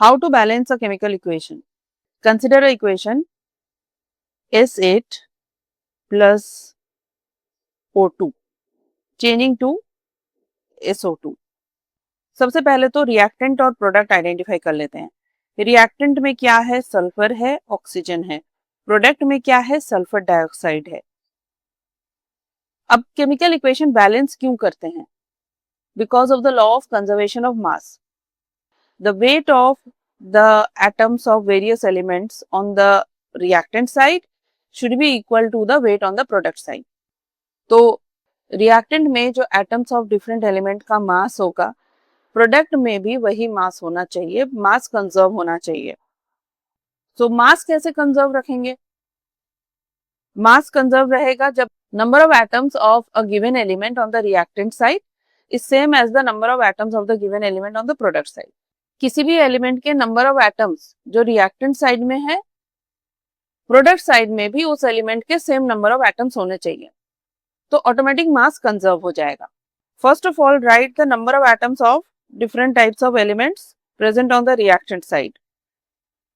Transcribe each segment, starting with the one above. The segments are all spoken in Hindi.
How to balance a chemical equation? Consider a equation S8 plus O2 changing to SO2. सबसे पहले तो रिएक्टेंट और प्रोडक्ट आइडेंटिफाई कर लेते हैं. रिएक्टेंट में क्या है? सल्फर है, ऑक्सीजन है. प्रोडक्ट में क्या है? सल्फर डाइऑक्साइड है. अब केमिकल इक्वेशन बैलेंस क्यों करते हैं? Because of the law of conservation of mass. The weight of the atoms of various elements on the reactant side should be equal to the weight on the product side. तो reactant में जो atoms of different element का mass होगा, product में भी वही mass होना चाहिए, mass conserve होना चाहिए. So mass कैसे conserve रखेंगे? Mass conserve रहेगा जब number of atoms of a given element on the reactant side is same as the number of atoms of the given element on the product side. किसी भी एलिमेंट के नंबर ऑफ एटम्स जो रिएक्टेंट साइड में है, प्रोडक्ट साइड में भी उस एलिमेंट के सेम नंबर ऑफ एटम्स होने चाहिए, तो ऑटोमेटिक मास कंजर्व हो जाएगा. First of all right the number of atoms of different types of elements present on the reactant side.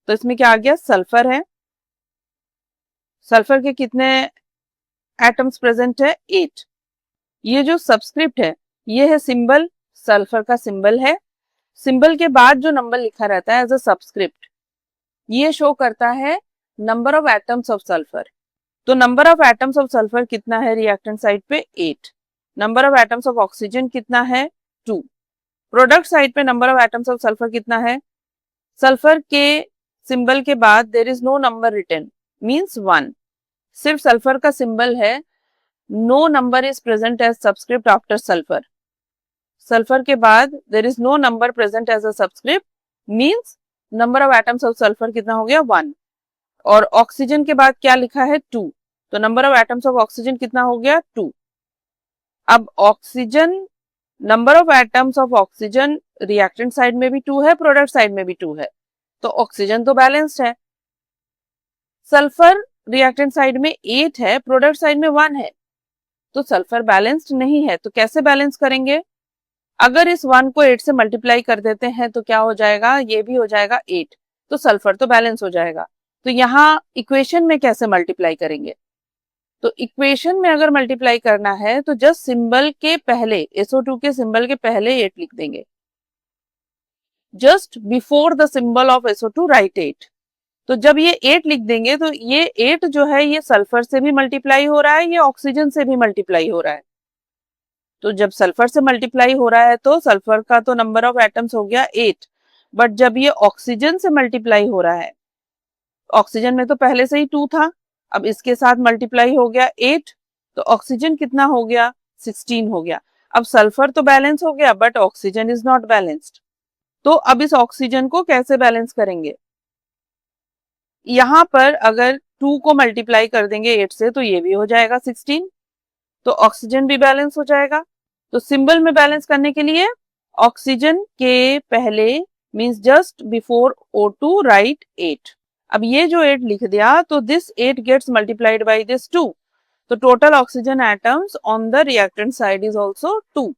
तो इसमें क्या आ गया? सल्फर है. सल्फर के कितने एटम्स प्रेजेंट है? 8. ये जो सबस्क्रिप्ट है ये है सिंबल, सल्फर का सिंबल है. सिंबल के बाद जो नंबर लिखा रहता है एज अ सबस्क्रिप्ट, ये शो करता है number of atoms of sulphur. तो number of atoms of sulphur कितना है रिएक्टेंट साइड पे? 8. Number of atoms of oxygen कितना है? 2. प्रोडक्ट साइड पे number of atoms of sulphur कितना है? सल्फर के सिंबल के बाद there is no number written, means 1. सिर्फ सल्फर का सिंबल है, no number is present as subscript after sulphur. Sulphur के बाद there is no number present as a subscript, means number of atoms of sulphur कितना हो गया? 1. और ऑक्सीजन के बाद क्या लिखा है? 2. तो number of atoms of oxygen कितना हो गया? 2. अब oxygen, number of atoms of oxygen reactant side में भी 2 है, प्रोडक्ट साइड में भी 2 है, तो ऑक्सीजन तो बैलेंस्ड है. सल्फर रिएक्टेंट साइड में 8 है, प्रोडक्ट साइड में 1 है, तो सल्फर बैलेंस्ड नहीं है. तो कैसे बैलेंस करेंगे? अगर इस 1 को 8 से मल्टीप्लाई कर देते हैं तो क्या हो जाएगा? ये भी हो जाएगा 8, तो सल्फर तो बैलेंस हो जाएगा. तो यहाँ इक्वेशन में कैसे मल्टीप्लाई करेंगे? तो इक्वेशन में अगर मल्टीप्लाई करना है तो जस्ट सिंबल के पहले, SO2 के सिंबल के पहले 8 लिख देंगे. Just before the symbol of SO2 right 8. तो जब ये 8 लिख देंगे तो ये 8 जो है ये सल्फर से भी मल्टीप्लाई हो रहा है, ये ऑक्सीजन से भी मल्टीप्लाई हो रहा है. तो जब सल्फर से मल्टीप्लाई हो रहा है तो सल्फर का तो नंबर ऑफ एटम्स हो गया 8, बट जब ये ऑक्सीजन से मल्टीप्लाई हो रहा है, ऑक्सीजन में तो पहले से ही 2 था, अब इसके साथ मल्टीप्लाई हो गया 8, तो ऑक्सीजन कितना हो गया? 16 हो गया. अब सल्फर तो बैलेंस हो गया but oxygen is not balanced. तो अब इस ऑक्सीजन को कैसे बैलेंस करेंगे? यहां पर अगर 2 को मल्टीप्लाई कर देंगे 8 से तो ये भी हो जाएगा 16, तो ऑक्सीजन भी बैलेंस हो जाएगा. तो सिंबल में बैलेंस करने के लिए ऑक्सीजन के पहले means just before O2 right 8. अब ये जो 8 लिख दिया तो this 8 gets multiplied by this 2, तो total oxygen atoms on the reactant side is also 2.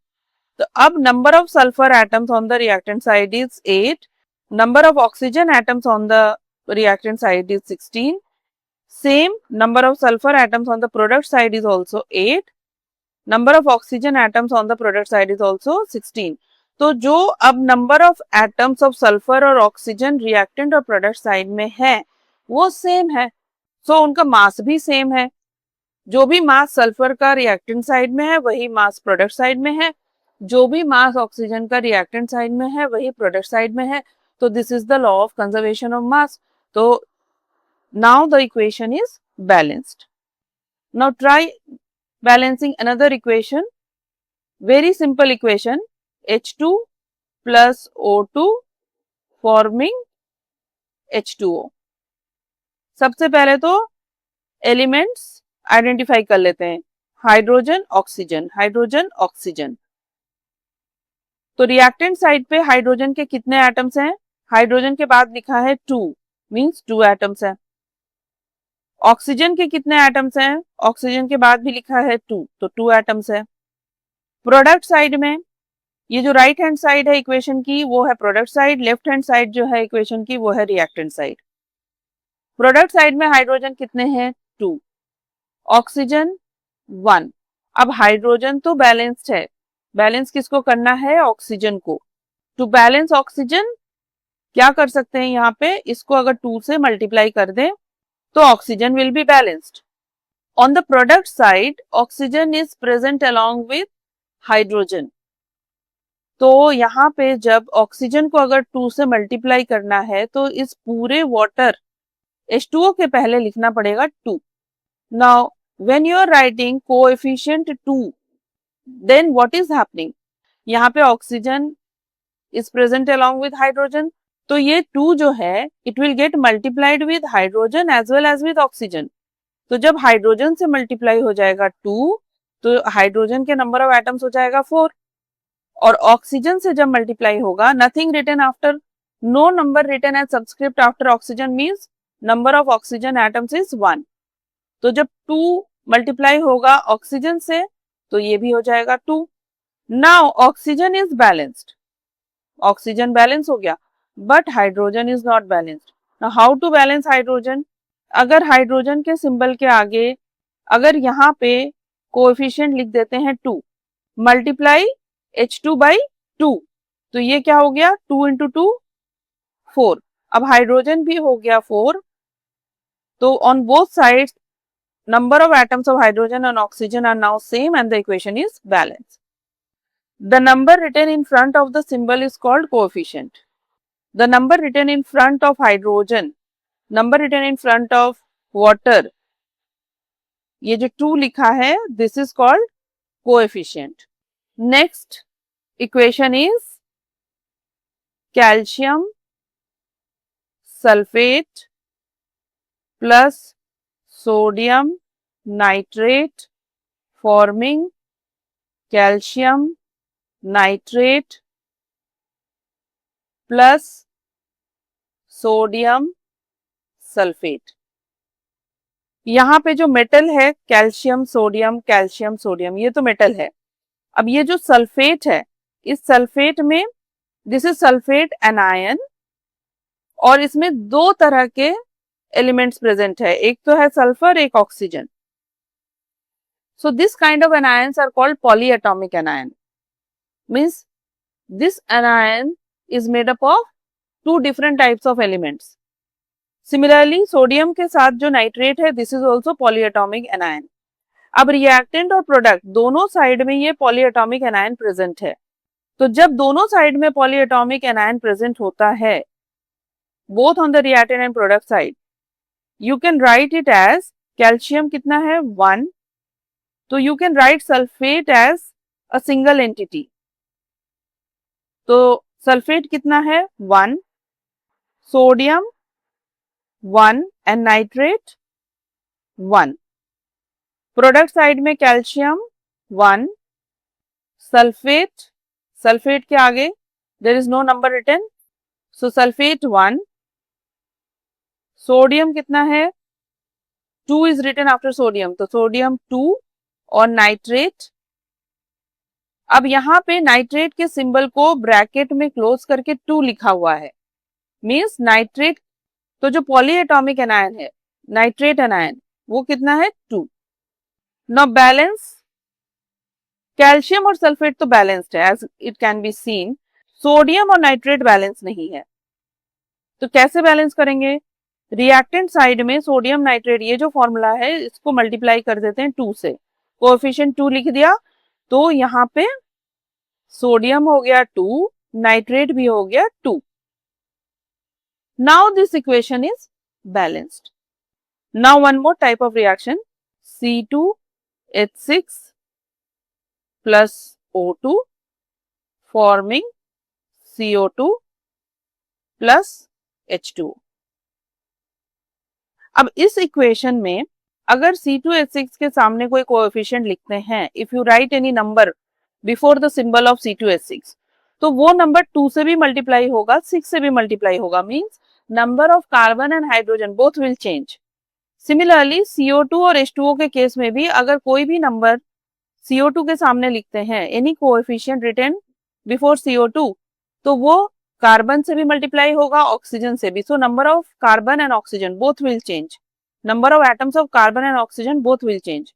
तो अब number of sulphur atoms on the reactant side is 8, number of oxygen atoms on the reactant side is 16. Same number of sulfur atoms on the product side is also 8. Number of oxygen atoms on the product side is also 16. तो जो अब number of atoms of sulfur और oxygen reactant और product side में है वो same है, so उनका mass भी same है. जो भी mass sulfur का reactant side में है वही mass product side में है, जो भी mass oxygen का reactant side में है वही product side में है. तो this is the law of conservation of mass. So now the equation is balanced. Now try balancing another equation. Very simple equation, H2 plus O2 forming H2O. सबसे पहले तो एलिमेंट्स आइडेंटिफाई कर लेते हैं, हाइड्रोजन ऑक्सीजन, हाइड्रोजन ऑक्सीजन. तो रिएक्टेंट साइड पे हाइड्रोजन के कितने एटम्स हैं? हाइड्रोजन के बाद लिखा है 2, मींस 2 एटम्स हैं. ऑक्सीजन के कितने एटम्स हैं? ऑक्सीजन के बाद भी लिखा है 2, तो 2 एटम्स है. प्रोडक्ट साइड में ये जो राइट हैंड साइड है इक्वेशन की वो है product side, left hand side जो है इक्वेशन की वो है रिएक्टेंट साइड। प्रोडक्ट साइड में हाइड्रोजन कितने हैं? 2, ऑक्सीजन 1। अब हाइड्रोजन तो बैलेंस्ड है, बैलेंस किसको करना है? ऑक्सीजन को। टू बैलेंस ऑक्सीजन क्या कर सकते हैं यहाँ पे, इसको अगर 2 से मल्टीप्लाई कर दें तो oxygen will be balanced. On the product side oxygen is present along with hydrogen. तो यहाँ पे जब ऑक्सीजन को अगर 2 से मल्टीप्लाई करना है तो इस पूरे वाटर H2O के पहले लिखना पड़ेगा 2। Now when you are writing coefficient 2 then what is happening, यहाँ पे oxygen is present along with hydrogen, तो ये 2 जो है it will get multiplied with hydrogen as well as with oxygen. तो जब हाइड्रोजन से मल्टीप्लाई हो जाएगा 2 तो हाइड्रोजन के नंबर ऑफ एटम्स हो जाएगा 4, और ऑक्सीजन से जब मल्टीप्लाई होगा nothing written after, no number written as subscript after oxygen means number of oxygen atoms is 1। तो जब 2 मल्टीप्लाई होगा ऑक्सीजन से तो ये भी हो जाएगा 2। Now oxygen is balanced, oxygen balance हो गया but hydrogen is not balanced. Now how to balance hydrogen, अगर हाइड्रोजन के सिंबल के आगे अगर यहाँ पे कोएफिशिएंट लिख देते हैं 2 मल्टीप्लाई H2 बाई 2, तो ये क्या हो गया 2 इंटू 2 4। अब हाइड्रोजन भी हो गया 4, तो on both sides number of atoms of hydrogen and oxygen are now same and the equation is balanced. The number written in front of the symbol is called coefficient. The number written in front of hydrogen, number written in front of water, ये जो 2 लिखा है this is called coefficient. Next equation is calcium sulfate plus sodium nitrate forming calcium nitrate plus sodium sulphate. यहाँ पे जो मेटल है कैल्शियम सोडियम ये तो मेटल है। अब ये जो सल्फेट है इस सल्फेट में दिस इज सल्फेट एनायन और इसमें 2 तरह के एलिमेंट्स प्रेजेंट है, एक तो है सल्फर एक oxygen. So this kind of anions are called polyatomic anion. Means this anion is made up of 2 different types of elements. Similarly, sodium के साथ जो नाइट्रेट है this is also polyatomic anion. अब रिएक्टेंट और प्रोडक्ट दोनों साइड में ये पॉलीएटॉमिक एनायन प्रेजेंट है। तो जब दोनों साइड में पॉलीएटॉमिक एनायन प्रेजेंट होता है both on the reactant and product side, you can write it as calcium कितना है 1, तो you can write sulphate as a single entity, तो सल्फेट कितना है 1, sodium 1 and nitrate 1। Product side में कैल्शियम 1, सल्फेट के आगे there is no number written, so sulphate 1, sodium कितना है 2 इज रिटन आफ्टर सोडियम, तो सोडियम 2 और नाइट्रेट। अब यहाँ पे नाइट्रेट के सिंबल को ब्रैकेट में क्लोज करके 2 लिखा हुआ है, मींस नाइट्रेट, तो जो पॉलीएटॉमिक एनायन है नाइट्रेट एनायन वो कितना है 2। नाउ बैलेंस, कैल्शियम और सल्फेट तो बैलेंस्ड है as it can be seen, sodium और नाइट्रेट बैलेंस नहीं है। तो कैसे बैलेंस करेंगे, रिएक्टेंट साइड में सोडियम नाइट्रेट ये जो फॉर्मूला है इसको मल्टीप्लाई कर देते हैं 2 से, कोएफिशिएंट 2 लिख दिया, तो यहाँ पे सोडियम हो गया 2, नाइट्रेट भी हो गया 2। Now this equation is balanced. Now one more type of reaction, C2H6 plus O2 forming CO2 plus H2O। अब इस इक्वेशन में अगर C2H6 के सामने कोई कोएफिशिएंट लिखते हैं, if you right any number before the symbol of C2H6 तो वो नंबर 2 से भी मल्टीप्लाई होगा 6 से भी मल्टीप्लाई होगा, means number of carbon and hydrogen both will change. Similarly CO2 और H2O के केस में भी अगर कोई भी नंबर CO2 के सामने लिखते हैं, any coefficient written before CO2, तो वो कार्बन से भी मल्टीप्लाई होगा, ऑक्सीजन से भी. So number of carbon and oxygen both will change. Number of atoms of carbon and oxygen both will change.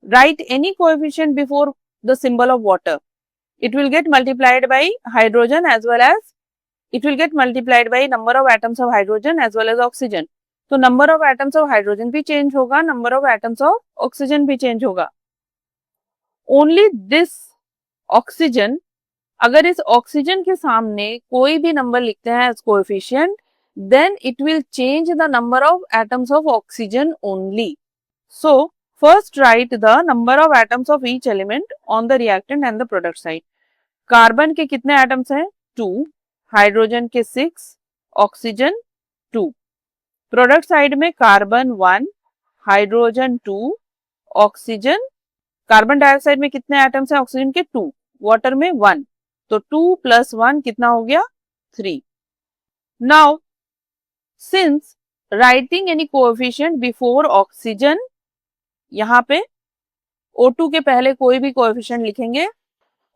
Write any coefficient before the symbol of water. It will get multiplied by hydrogen as well as it will get multiplied by number of atoms of hydrogen as well as oxygen. तो number of atoms of hydrogen भी change होगा, number of atoms of oxygen भी change होगा. Only this oxygen, अगर इस ऑक्सीजन के सामने कोई भी नंबर लिखते हैं as coefficient, then it will change the number of atoms of oxygen only. So first write the number of atoms of each element on the reactant and the product side. Carbon के कितने एटम्स हैं? 2, हाइड्रोजन के 6, ऑक्सीजन 2. प्रोडक्ट साइड में carbon 1, hydrogen 2, oxygen, carbon dioxide में कितने एटम्स हैं? ऑक्सीजन के 2, वाटर में 1. तो 2 + 1 कितना हो गया? 3. Now since writing any coefficient before oxygen, यहां पे O2 के पहले कोई भी कोएफिशिएंट लिखेंगे,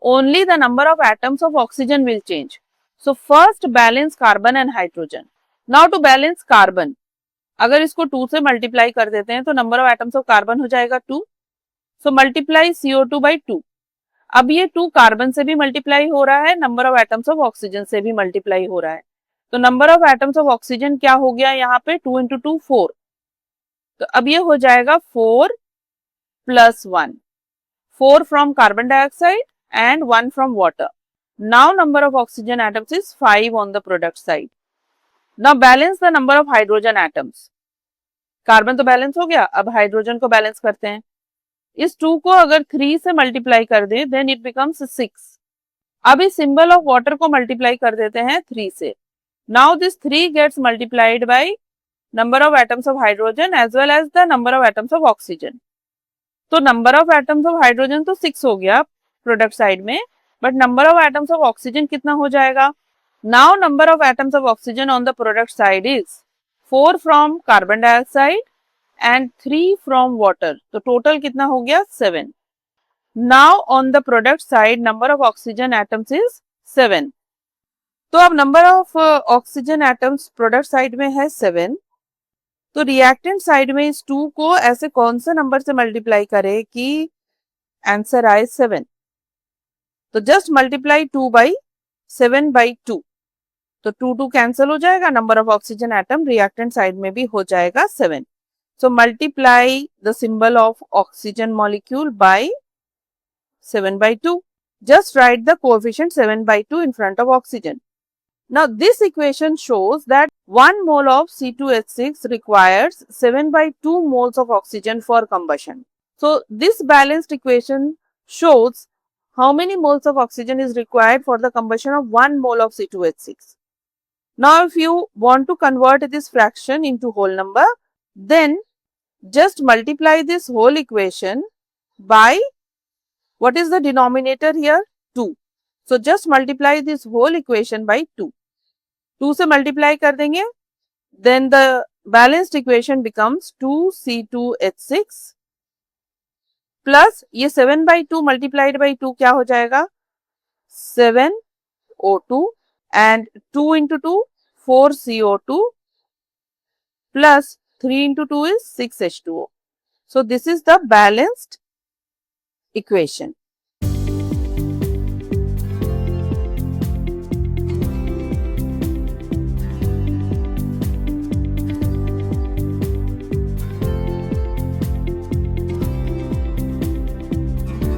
only the number of atoms of oxygen will change. So first balance carbon and hydrogen. Now to balance carbon, अगर इसको 2 से मल्टीप्लाई कर देते हैं तो number of atoms of carbon हो जाएगा 2. So multiply CO2 by 2. अब ये 2 कार्बन से भी मल्टीप्लाई हो रहा है, number of atoms of oxygen से भी मल्टीप्लाई हो रहा है. तो number of atoms of oxygen क्या हो गया यहाँ पे? 2 × 2 4. तो अब ये हो जाएगा 4 + 1. 4 from carbon dioxide and 1 from water. Now number of oxygen atoms is 5 on the product side. Now balance the number of hydrogen atoms. Carbon तो बैलेंस हो गया, अब हाइड्रोजन को बैलेंस करते हैं. इस 2 को अगर 3 से मल्टीप्लाई कर दे देन इट बिकम्स 6. अब इस सिंबल ऑफ वाटर को मल्टीप्लाई कर देते हैं 3 से. Now this 3 gets multiplied by number of atoms of hydrogen as well as the number of atoms of oxygen. तो number of atoms of hydrogen तो 6 हो गया प्रोडक्ट साइड में, but number of atoms of oxygen कितना हो जाएगा? Now number of atoms of oxygen on the product side is 4 from carbon dioxide and 3 from water. तो टोटल कितना हो गया? 7. Now on the product side number of oxygen atoms is 7. तो अब number of oxygen atoms product side में है 7. तो रिएक्टेंट साइड में इस 2 को ऐसे कौन से नंबर से मल्टीप्लाई करे कि आंसर आए 7? तो जस्ट मल्टीप्लाई 2 by 7 by 2. तो 2 2 कैंसिल हो जाएगा, number of oxygen atom reactant side में भी हो जाएगा 7. So multiply the symbol of oxygen molecule by 7 by 2. Just write the coefficient 7 by 2 in front of oxygen. Now this equation shows that 1 mole of C2H6 requires 7 by 2 moles of oxygen for combustion. So this balanced equation shows how many moles of oxygen is required for the combustion of 1 mole of C2H6. Now if you want to convert this fraction into whole number, then just multiply this whole equation by, what is the denominator here? 2. So just multiply this whole equation by 2. 2 से मल्टीप्लाई कर देंगे, then the balanced equation becomes 2C2H6 plus ये 7 by 2 मल्टीप्लाइड बाई 2 क्या हो जाएगा? 7O2 and 2 × 2 4CO2 plus 3 × 2 is 6H2O. So this is the balanced equation.